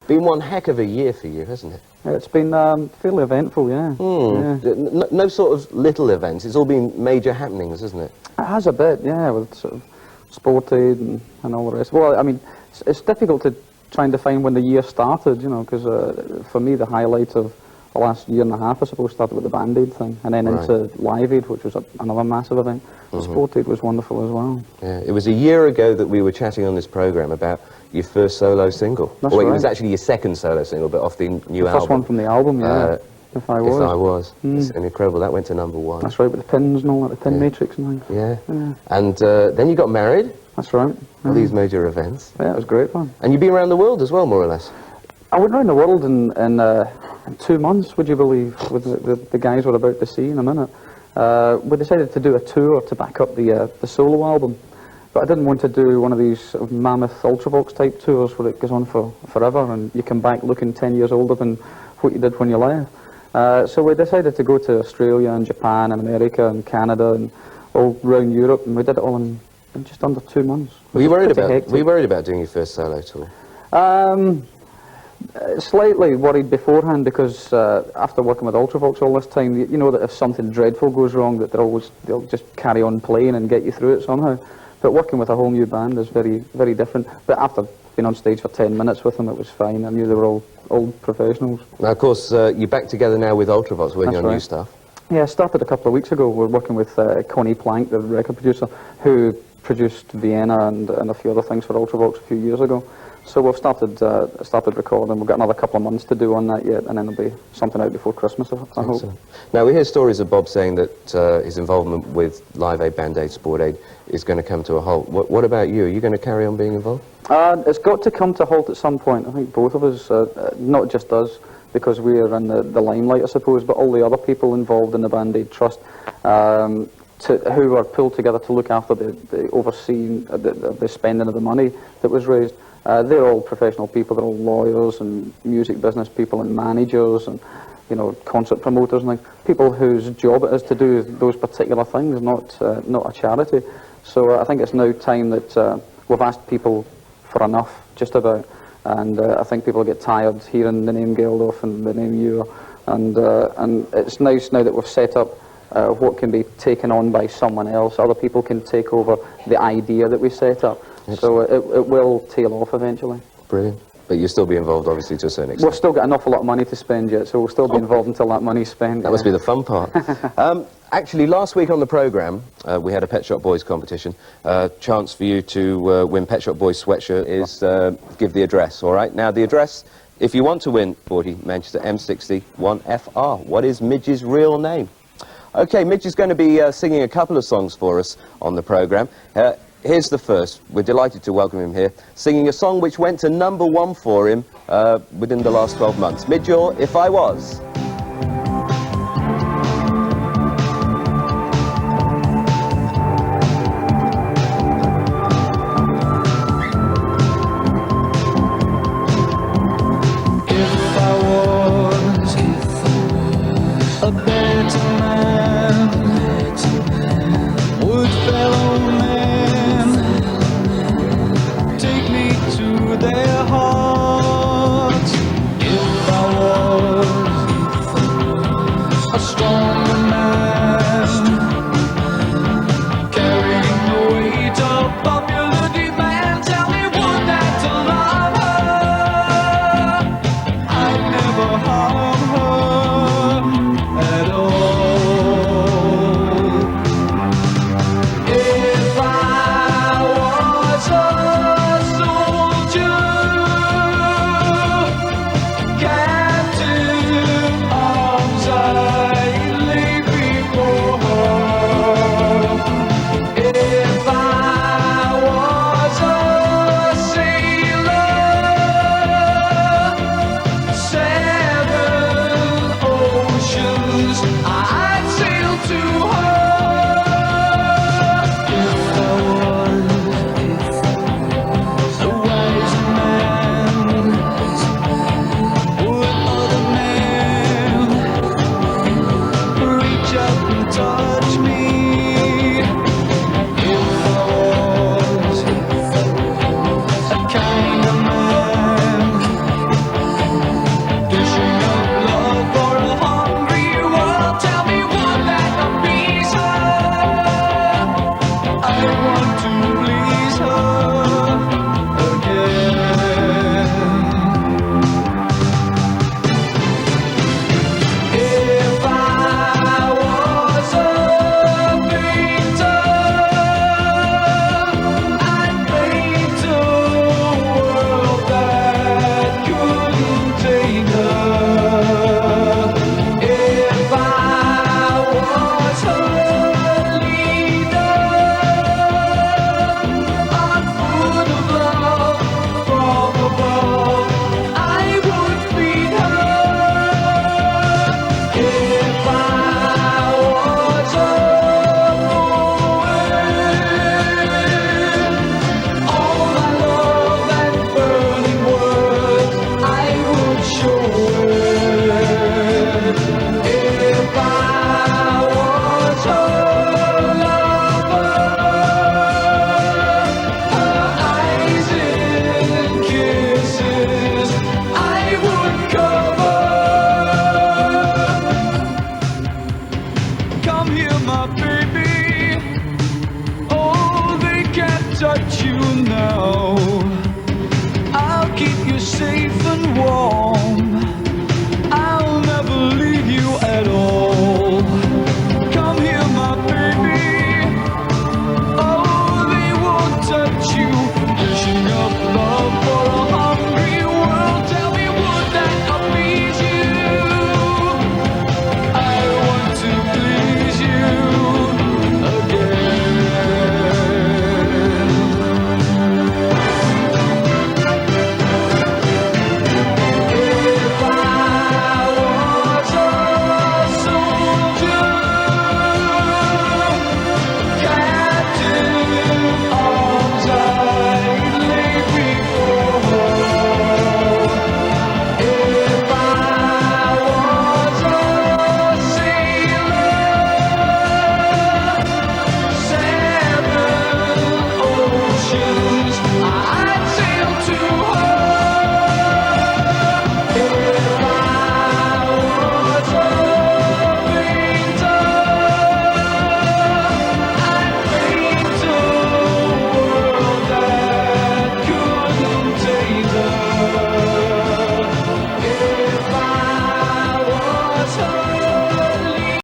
Been one heck of a year for you, hasn't it? It's been fairly eventful, yeah. Yeah. No sort of little events, it's all been major happenings, isn't it? It has a bit, yeah, with sort of Sport Aid and all the rest. Well, I mean, it's difficult to try and define when the year started, you know, because for me the highlight of the last year and a half, I suppose, started with the Band Aid thing, and then into Live Aid, which was another massive event. Sport Aid was wonderful as well. Yeah, it was a year ago that we were chatting on this programme about your first solo single. That's right. It was actually your second solo single, but off the new album. First one from the album, yeah. If I Was. If I Was. It's incredible. That went to #1. That's right, with the pins and all that, the pin matrix and things. Yeah. And then you got married. That's right. All these major events. Yeah, it was great fun. And you've been around the world as well, more or less. I went around the world in 2 months, would you believe, with the guys we're about to see in a minute. We decided to do a tour to back up the solo album, but I didn't want to do one of these sort of mammoth Ultravox type tours where it goes on for forever and you come back looking 10 years older than what you did when you left. So we decided to go to Australia and Japan and America and Canada and all around Europe, and we did it all in just under 2 months. Were you worried about doing your first solo tour? Slightly worried beforehand because after working with Ultravox all this time, you know that if something dreadful goes wrong, that they'll just carry on playing and get you through it somehow. But working with a whole new band is very, very different. But after being on stage for 10 minutes with them, it was fine. I knew they were all old professionals. Now, of course, you're back together now with Ultravox, working on new stuff. Yeah, I started a couple of weeks ago. We're working with Connie Plank, the record producer, who produced Vienna and a few other things for Ultravox a few years ago. So we've started recording. We've got another couple of months to do on that yet, and then there'll be something out before Christmas, I hope. Now, we hear stories of Bob saying that his involvement with Live Aid, Band Aid, Sport Aid is going to come to a halt. What about you? Are you going to carry on being involved? It's got to come to a halt at some point. I think both of us, not just us, because we're in the limelight, I suppose, but all the other people involved in the Band Aid Trust, who are pulled together to look after the overseeing the spending of the money that was raised. They're all professional people. They're all lawyers and music business people and managers and, you know, concert promoters and things. People whose job it is to do those particular things, not a charity. So I think it's now time that we've asked people for enough, just about. And I think people get tired hearing the name Geldof and the name Ure. And it's nice now that we've set up what can be taken on by someone else. Other people can take over the idea that we set up. So it will tail off eventually. Brilliant. But you'll still be involved, obviously, to a certain extent. We've still got an awful lot of money to spend yet, so we'll still be involved until that money's spent. That must be the fun part. Actually, last week on the programme, we had a Pet Shop Boys competition. Chance for you to win Pet Shop Boys sweatshirt is give the address, all right? Now, the address, if you want to win 40 Manchester M60 1FR, what is Midge's real name? OK, Midge is going to be singing a couple of songs for us on the programme. Here's the first. We're delighted to welcome him here, singing a song which went to #1 for him within the last 12 months. Midge Ure, If I Was.